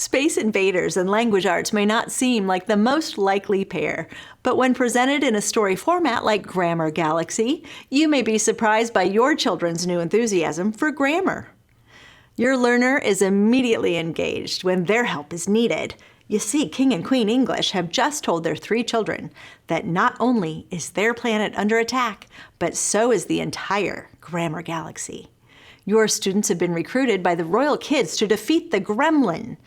Space invaders and language arts may not seem like the most likely pair, but when presented in a story format like Grammar Galaxy, you may be surprised by your children's new enthusiasm for grammar. Your learner is immediately engaged when their help is needed. You see, King and Queen English have just told their 3 children that not only is their planet under attack, but so is the entire Grammar Galaxy. Your students have been recruited by the royal kids to defeat the Gremlin.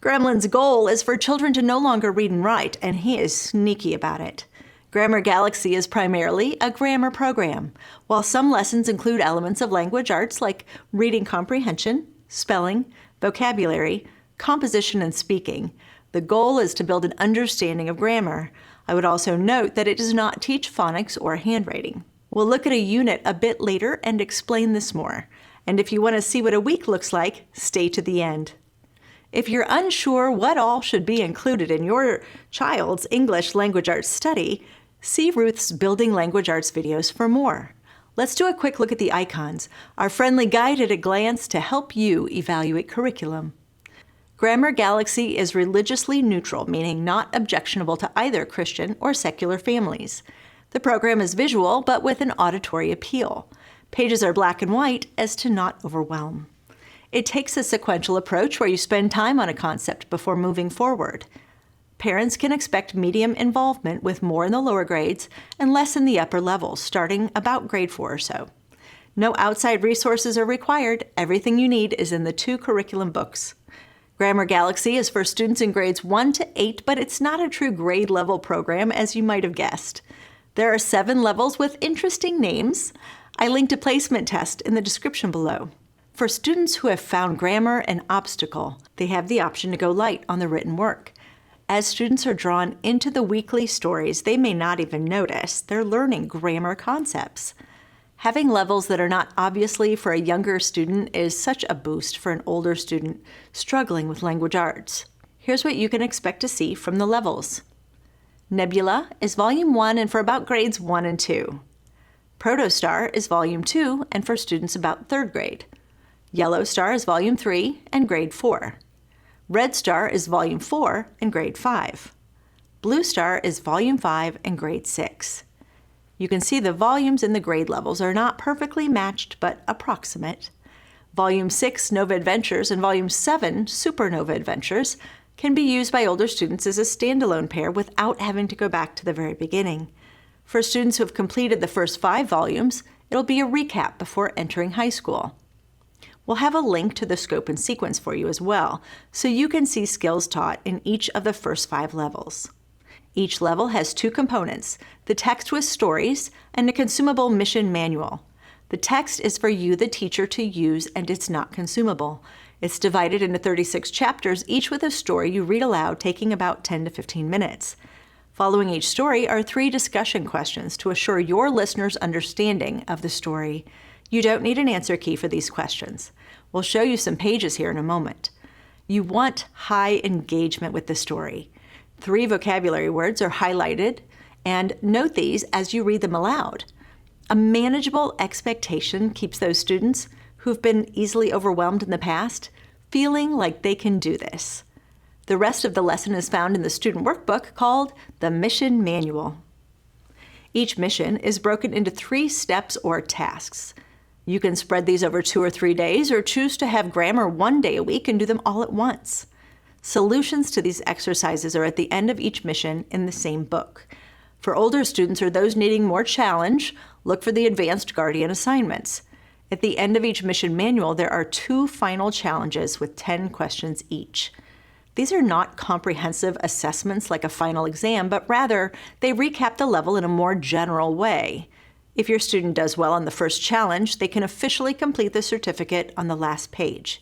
Gremlin's goal is for children to no longer read and write, and he is sneaky about it. Grammar Galaxy is primarily a grammar program, while some lessons include elements of language arts like reading comprehension, spelling, vocabulary, composition, and speaking. The goal is to build an understanding of grammar. I would also note that it does not teach phonics or handwriting. We'll look at a unit a bit later and explain this more. And if you want to see what a week looks like, stay to the end. If you're unsure what all should be included in your child's English language arts study, see Ruth's Building Language Arts videos for more. Let's do a quick look at the icons, our friendly guide at a glance to help you evaluate curriculum. Grammar Galaxy is religiously neutral, meaning not objectionable to either Christian or secular families. The program is visual, but with an auditory appeal. Pages are black and white as to not overwhelm. It takes a sequential approach where you spend time on a concept before moving forward. Parents can expect medium involvement with more in the lower grades and less in the upper levels, starting about grade 4 or so. No outside resources are required. Everything you need is in the 2 curriculum books. Grammar Galaxy is for students in grades 1 to 8, but it's not a true grade level program as you might have guessed. There are 7 levels with interesting names. I linked a placement test in the description below. For students who have found grammar an obstacle, they have the option to go light on the written work. As students are drawn into the weekly stories, they may not even notice they're learning grammar concepts. Having levels that are not obviously for a younger student is such a boost for an older student struggling with language arts. Here's what you can expect to see from the levels. Nebula is Volume 1 and for about grades 1 and 2. Protostar is Volume 2 and for students about 3rd grade. Yellow Star is Volume 3 and grade 4. Red Star is Volume 4 and grade 5. Blue Star is Volume 5 and grade 6. You can see the volumes in the grade levels are not perfectly matched but approximate. Volume 6 Nova Adventures and Volume 7 Supernova Adventures can be used by older students as a standalone pair without having to go back to the very beginning. For students who have completed the first 5 volumes, it'll be a recap before entering high school. We'll have a link to the scope and sequence for you as well, so you can see skills taught in each of the first 5 levels. Each level has 2 components, the text with stories and a consumable mission manual. The text is for you, the teacher, to use, and it's not consumable. It's divided into 36 chapters, each with a story you read aloud, taking about 10 to 15 minutes. Following each story are 3 discussion questions to assure your listeners' understanding of the story. You don't need an answer key for these questions. We'll show you some pages here in a moment. You want high engagement with the story. 3 vocabulary words are highlighted, and note these as you read them aloud. A manageable expectation keeps those students who've been easily overwhelmed in the past feeling like they can do this. The rest of the lesson is found in the student workbook called the Mission Manual. Each mission is broken into 3 steps or tasks. You can spread these over 2 or 3 days or choose to have grammar 1 day a week and do them all at once. Solutions to these exercises are at the end of each mission in the same book. For older students or those needing more challenge, look for the Advanced Guardian assignments. At the end of each mission manual, there are 2 final challenges with 10 questions each. These are not comprehensive assessments like a final exam, but rather they recap the level in a more general way. If your student does well on the first challenge, they can officially complete the certificate on the last page.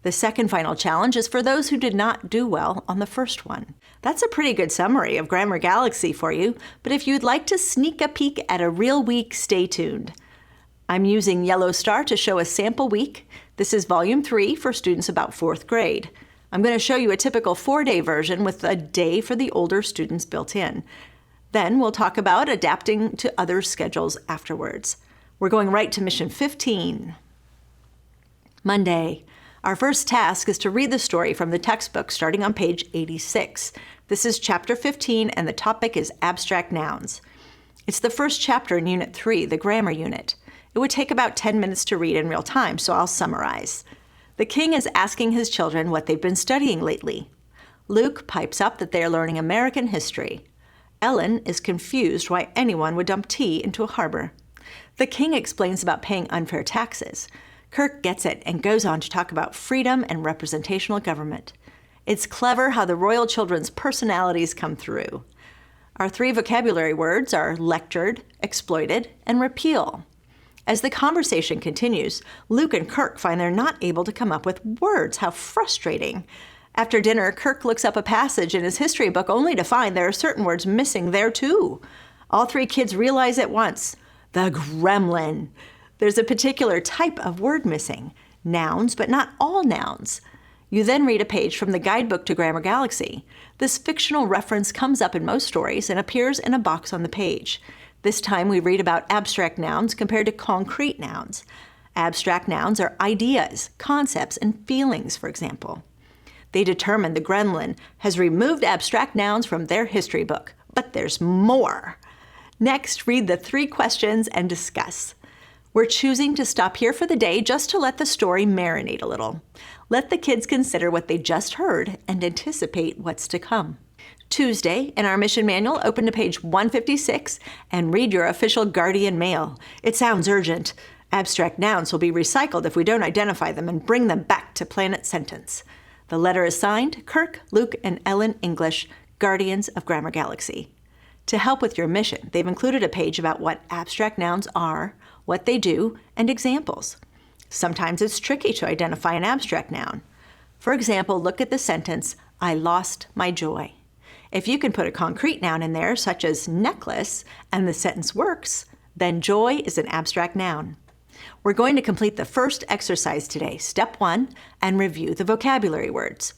The second final challenge is for those who did not do well on the first one. That's a pretty good summary of Grammar Galaxy for you, but if you'd like to sneak a peek at a real week, stay tuned. I'm using Yellow Star to show a sample week. This is Volume 3 for students about 4th grade. I'm going to show you a typical 4-day version with a day for the older students built in. Then we'll talk about adapting to other schedules afterwards. We're going right to Mission 15. Monday. Our first task is to read the story from the textbook starting on page 86. This is chapter 15 and the topic is abstract nouns. It's the first chapter in Unit 3, the grammar unit. It would take about 10 minutes to read in real time, so I'll summarize. The king is asking his children what they've been studying lately. Luke pipes up that they are learning American history. Ellen is confused why anyone would dump tea into a harbor. The king explains about paying unfair taxes. Kirk gets it and goes on to talk about freedom and representational government. It's clever how the royal children's personalities come through. Our 3 vocabulary words are lectured, exploited, and repeal. As the conversation continues, Luke and Kirk find they're not able to come up with words. How frustrating. After dinner, Kirk looks up a passage in his history book only to find there are certain words missing there too. All 3 kids realize at once, the gremlin. There's a particular type of word missing, nouns, but not all nouns. You then read a page from the guidebook to Grammar Galaxy. This fictional reference comes up in most stories and appears in a box on the page. This time we read about abstract nouns compared to concrete nouns. Abstract nouns are ideas, concepts, and feelings, for example. They determine the gremlin has removed abstract nouns from their history book, but there's more. Next, read the 3 questions and discuss. We're choosing to stop here for the day just to let the story marinate a little. Let the kids consider what they just heard and anticipate what's to come. Tuesday, in our mission manual, open to page 156 and read your official Guardian mail. It sounds urgent. Abstract nouns will be recycled if we don't identify them and bring them back to Planet Sentence. The letter is signed Kirk, Luke, and Ellen English, Guardians of Grammar Galaxy. To help with your mission, they've included a page about what abstract nouns are, what they do, and examples. Sometimes it's tricky to identify an abstract noun. For example, look at the sentence, I lost my joy. If you can put a concrete noun in there, such as necklace, and the sentence works, then joy is an abstract noun. We're going to complete the first exercise today, step 1, and review the vocabulary words.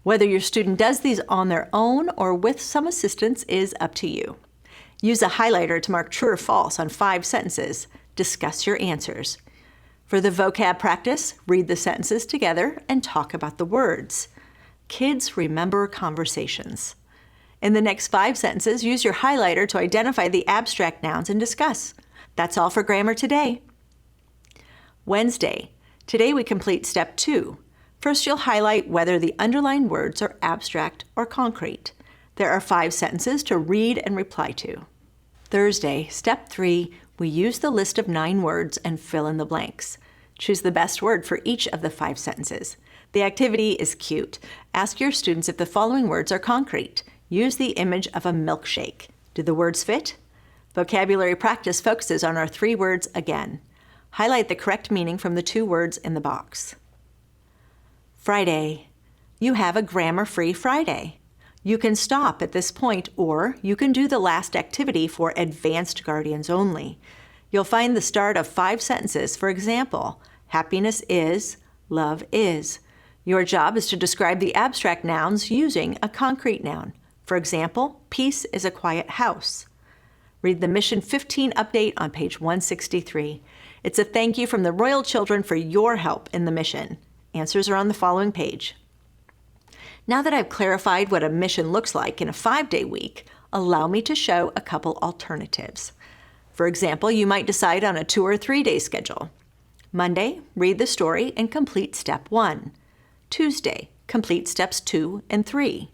Whether your student does these on their own or with some assistance is up to you. Use a highlighter to mark true or false on 5 sentences. Discuss your answers. For the vocab practice, read the sentences together and talk about the words. Kids remember conversations. In the next 5 sentences, use your highlighter to identify the abstract nouns and discuss. That's all for grammar today. Wednesday. Today we complete step 2. First, you'll highlight whether the underlined words are abstract or concrete. There are 5 sentences to read and reply to. Thursday, step 3, we use the list of 9 words and fill in the blanks. Choose the best word for each of the 5 sentences. The activity is cute. Ask your students if the following words are concrete. Use the image of a milkshake. Do the words fit? Vocabulary practice focuses on our 3 words again. Highlight the correct meaning from the 2 words in the box. Friday. You have a grammar-free Friday. You can stop at this point, or you can do the last activity for advanced guardians only. You'll find the start of 5 sentences. For example, happiness is, love is. Your job is to describe the abstract nouns using a concrete noun. For example, peace is a quiet house. Read the Mission 15 update on page 163. It's a thank you from the Royal Children for your help in the mission. Answers are on the following page. Now that I've clarified what a mission looks like in a 5-day week, allow me to show a couple alternatives. For example, you might decide on a 2 or 3-day schedule. Monday, read the story and complete step 1. Tuesday, complete steps 2 and 3.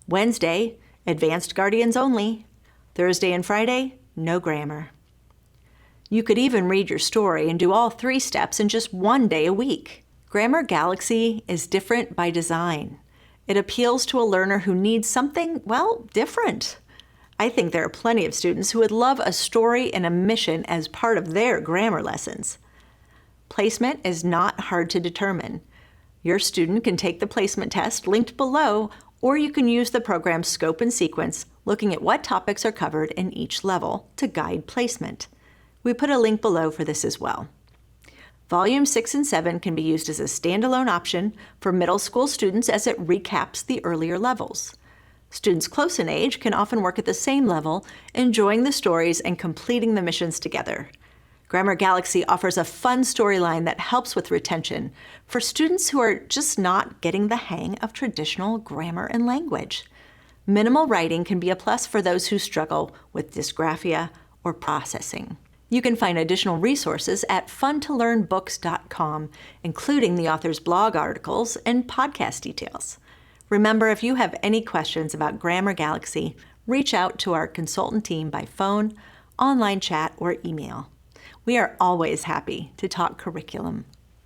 Wednesday, advanced guardians only. Thursday and Friday, no grammar. You could even read your story and do all 3 steps in just 1 day a week. Grammar Galaxy is different by design. It appeals to a learner who needs something, well, different. I think there are plenty of students who would love a story and a mission as part of their grammar lessons. Placement is not hard to determine. Your student can take the placement test linked below, or you can use the program's scope and sequence, looking at what topics are covered in each level to guide placement. We put a link below for this as well. Volume 6 and 7 can be used as a standalone option for middle school students as it recaps the earlier levels. Students close in age can often work at the same level, enjoying the stories and completing the missions together. Grammar Galaxy offers a fun storyline that helps with retention for students who are just not getting the hang of traditional grammar and language. Minimal writing can be a plus for those who struggle with dysgraphia or processing. You can find additional resources at funtolearnbooks.com, including the author's blog articles and podcast details. Remember, if you have any questions about Grammar Galaxy, reach out to our consultant team by phone, online chat, or email. We are always happy to talk curriculum.